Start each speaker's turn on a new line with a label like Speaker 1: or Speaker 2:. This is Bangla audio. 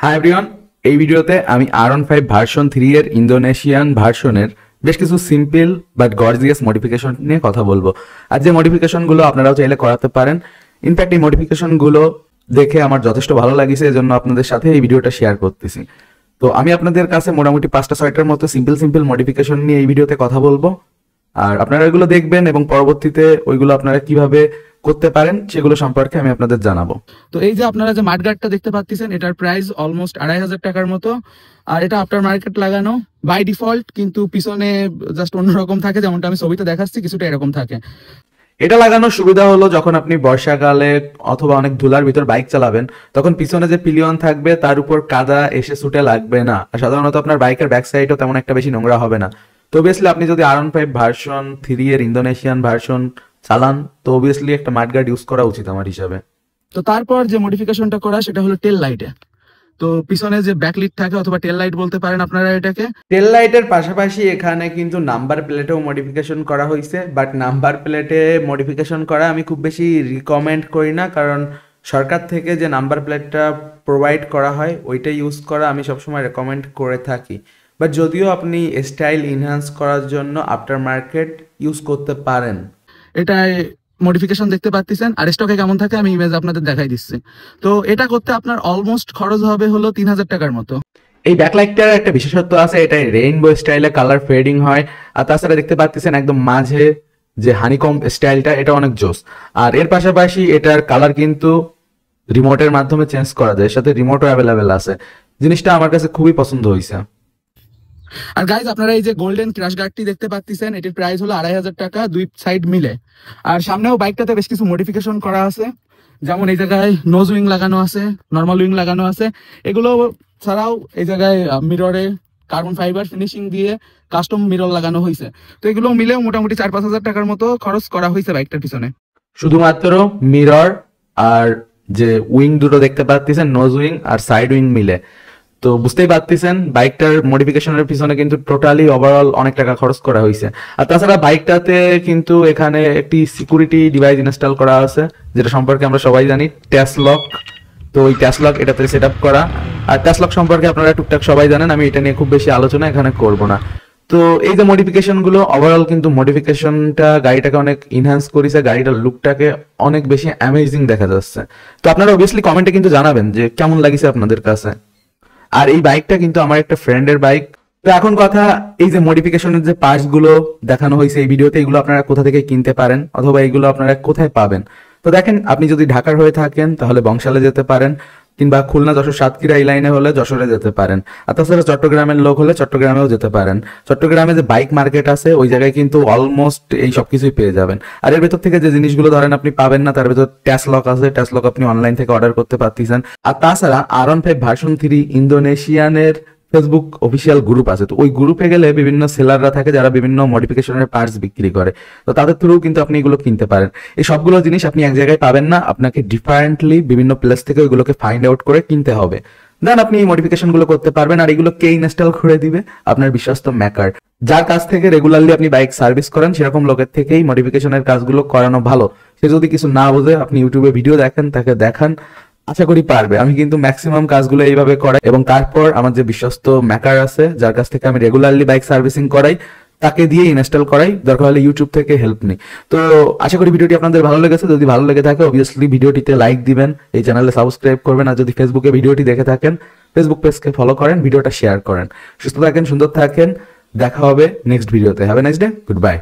Speaker 1: হাই এভরিওয়ান, এই ভিডিওতে আমি R15 ভার্সন 3 এর ইন্দোনেশিয়ান ভার্সনের বেশ কিছু সিম্পল বাট গর্জিয়াস মডিফিকেশন নিয়ে কথা বলবো। আর যে মডিফিকেশনগুলো আপনারাও চাইলে করাতে পারেন। ইনফ্যাক্ট এই মডিফিকেশনগুলো দেখে আমার যথেষ্ট ভালো লাগিছে, এজন্য আপনাদের সাথে এই ভিডিওটা শেয়ার করতেছি। তো আমি আপনাদের কাছে মোটামুটি 5-6টার মতো সিম্পল মডিফিকেশন নিয়ে এই ভিডিওতে কথা বলবো। আর আপনারা এগুলো দেখবেন এবং পরবর্তীতে ওইগুলো আপনারা কিভাবে করতে পারেন সেগুলো সম্পর্কে আমি আপনাদের জানাবো।
Speaker 2: তো এই যে আপনারা যে মাঠগার্ডটা দেখতে পাচ্ছেন, এটার প্রাইস অলমোস্ট 2500 টাকার মতো। আর এটা আফটার মার্কেট লাগানো বাই ডিফল্ট, কিন্তু পিছনে জাস্ট অন্যরকম থাকে, যেমনটা আমি ছবিতে দেখাচ্ছি কিছুটা এরকম থাকে।
Speaker 1: এটা লাগানোর সুবিধা হলো যখন আপনি বর্ষাকালে অথবা অনেক ধুলার ভিতর বাইক চালাবেন, তখন পিছনে যে পিলিয়ন থাকবে তার উপর কাদা এসে ছুটে লাগবে না। আর সাধারণত আপনার বাইকের ব্যাক সাইডও তেমন একটা বেশি নোংরা হবে না। তো অবভিয়াসলি আপনি যদি R15 ভার্সন 3 এর ইন্দোনেশিয়ান ভার্সন চালান, তো অবভিয়াসলি একটা মাডগার্ড ইউজ করা উচিত আমার হিসাবে।
Speaker 2: তো তারপর যে মডিফিকেশনটা করা সেটা হলো টেল লাইটে। তো পিছনে যে ব্যাকলিট থাকে অথবা টেল লাইট বলতে পারেন আপনারা এটাকে।
Speaker 1: টেল লাইটের পাশাপাশি এখানে কিন্তু নাম্বার প্লেটেও মডিফিকেশন করা হয়েছে, বাট নাম্বার প্লেটে মডিফিকেশন করা আমি খুব বেশি রিকমেন্ড করি না, কারণ সরকার থেকে যে নাম্বার প্লেটটা প্রোভাইড করা হয় ওইটা ইউজ করা আমি সবসময় রেকমেন্ড করে থাকি। বাট যদিও আপনি স্টাইল ইনহ্যান্স করার জন্য আফটার মার্কেট ইউজ করতে পারেন।
Speaker 2: এটায় মডিফিকেশন দেখতে পাচ্ছেন, আর স্টকে কেমন থাকে আমি ইমেজ আপনাদের দেখাই দিচ্ছি। তো এটা করতে আপনার অলমোস্ট খরচ হবে হলো 3000 টাকার মতো।
Speaker 1: এই ব্যাকলাইটটার একটা বিশেষত্ব আছে, এটা রেইনবো স্টাইলে কালার ফেডিং হয়। আর তাছাড়া দেখতে পাচ্ছেন একদম মাঝে যে হানিকম স্টাইলটা, এটা অনেক জোস। আর এর পাশাপাশি এটার কালার কিন্তু রিমোটের মাধ্যমে চেঞ্জ করা যায়, সাথে রিমোটও অ্যাভেলেবেল আছে। জিনিসটা আমার কাছে খুবই পছন্দ হয়েছে।
Speaker 2: আর গাইজ আপনারা এই যে গোল্ডেন ক্র্যাশ গার্ডটি দেখতে পাচ্ছেন, এটির প্রাইস হলো 2500 টাকা দুই সাইড মিলে। আর সামনেও বাইকটাতে বেশ কিছু মডিফিকেশন করা আছে, যেমন এই জায়গায় নোজ উইং লাগানো আছে, নর্মাল উইং লাগানো আছে। এগুলো ছাড়াও এই জায়গায় মিররে কার্বন ফাইবার ফিনিশিং দিয়ে কাস্টম মিরর লাগানো হয়েছে। তো এগুলো মিলেও মোটামুটি 4-5 হাজার টাকার মতো খরচ করা হয়েছে বাইকটার পিছনে।
Speaker 1: শুধুমাত্র মিরর আর যে উইং দুটো দেখতে পাচ্ছেন, নোজ উইং আর সাইড উইং মিলে। তো বুঝতেই পারতেছেন বাইকটার মডিফিকেশনের পিছনে কিন্তু টোটালি ওভারঅল অনেক টাকা খরচ করা হয়েছে। আর তাছাড়া বাইকটাতে কিন্তু এখানে একটি সিকিউরিটি ডিভাইস ইনস্টল করা আছে, যেটা সম্পর্কে আমরা সবাই জানি, ট্যাসলক। তো ওই ট্যাসলক এটাতে সেট আপ করা। আর ট্যাসলক সম্পর্কে আপনারা টুকটাক সবাই জানেন, আমি এটা নিয়ে খুব বেশি আলোচনা এখানে করব না। তো এই যে মডিফিকেশন গুলো, ওভারঅল কিন্তু মডিফিকেশনটা গাড়িটাকে অনেক ইনহ্যান্স করেছে, গাড়িটার লুকটাকে অনেক বেশি অ্যামেজিং দেখা যাচ্ছে। তো আপনারা অবভিয়াসলি কমেন্টে কিন্তু জানাবেন যে কেমন লাগিছে আপনাদের কাছে। আর এই বাইকটা কিন্তু আমার একটা ফ্রেন্ডের বাইক। তো এখন কথা, এই যে মডিফিকেশনের যে পার্টস গুলো দেখানো হয়েছে এই ভিডিওতে, এগুলো আপনারা কোথা থেকে কিনতে পারেন অথবা এগুলো আপনারা কোথায় পাবেন। তো দেখেন, আপনি যদি ঢাকার হয়ে থাকেন তাহলে বংশালে যেতে পারেন, কিংবা খুলনা যশোর সাতক্ষীরা এই লাইনে হলে যশোরে যেতে পারেন। আর তাছাড়া চট্টগ্রামের লোক হলে চট্টগ্রামেও যেতে পারেন। চট্টগ্রামে যে বাইক মার্কেট আছে ওই জায়গায় কিন্তু অলমোস্ট এই সবকিছুই পেয়ে যাবেন। আর এর ভেতর থেকে যে জিনিসগুলো ধরেন আপনি পাবেন না, তার ভেতর ট্যাসলক আছে, ট্যাসলক আপনি অনলাইন থেকে অর্ডার করতে পারতেছেন। আর তাছাড়া R15 ভার্সন 3 ইন্দোনেশিয়ানের ফেসবুক অফিসিয়াল গ্রুপ আছে। তো ওই গ্রুপে গেলে বিভিন্ন সেলাররা থাকে যারা বিভিন্ন মডিফিকেশনের পার্টস বিক্রি করে, তো তাদের থ্রু কিন্তু আপনি এগুলো কিনতে পারেন। এই সবগুলো জিনিস আপনি এক জায়গায় পাবেন না, আপনাকে ডিফারেন্টলি বিভিন্ন প্লেস থেকে ওইগুলোকে ফাইন্ড আউট করে কিনতে হবে। দেন আপনি এই মডিফিকেশন গুলো করতে পারবেন। আর এগুলো কে ইনস্টল করে দিবে? আপনার বিশ্বস্ত মেকার, যার কাছ থেকে রেগুলারলি আপনি বাইক সার্ভিস করেন, সেরকম লোকের থেকেই মডিফিকেশনের কাজগুলো করানো ভালো। সে যদি কিছু না বোঝে, আপনি ইউটিউবে ভিডিও দেখেন, তাকে দেখান, আশা করি পারবে। আমি কিন্তু ম্যাক্সিমাম কাজগুলো এইভাবে করাই, এবং তারপর আমার যে বিশ্বস্ত মেকার আছে যার কাছ থেকে আমি রেগুলারলি বাইক সার্ভিসিং করাই, তাকে দিয়ে ইনস্টল করাই, দরকার হলে ইউটিউব থেকে হেল্প নিই। তো আশা করি ভিডিওটি আপনাদের ভালো লেগেছে। যদি ভালো লেগে থাকে অবভিয়াসলি ভিডিওটিতে লাইক দিবেন, এই চ্যানেলে সাবস্ক্রাইব করবেন। আর যদি ফেসবুকে ভিডিওটি দেখে থাকেন, ফেসবুক পেজকে ফলো করেন, ভিডিওটা শেয়ার করেন। সুস্থ থাকেন, সুন্দর থাকেন, দেখা হবে নেক্সট ভিডিওতে। Have a nice day, good bye.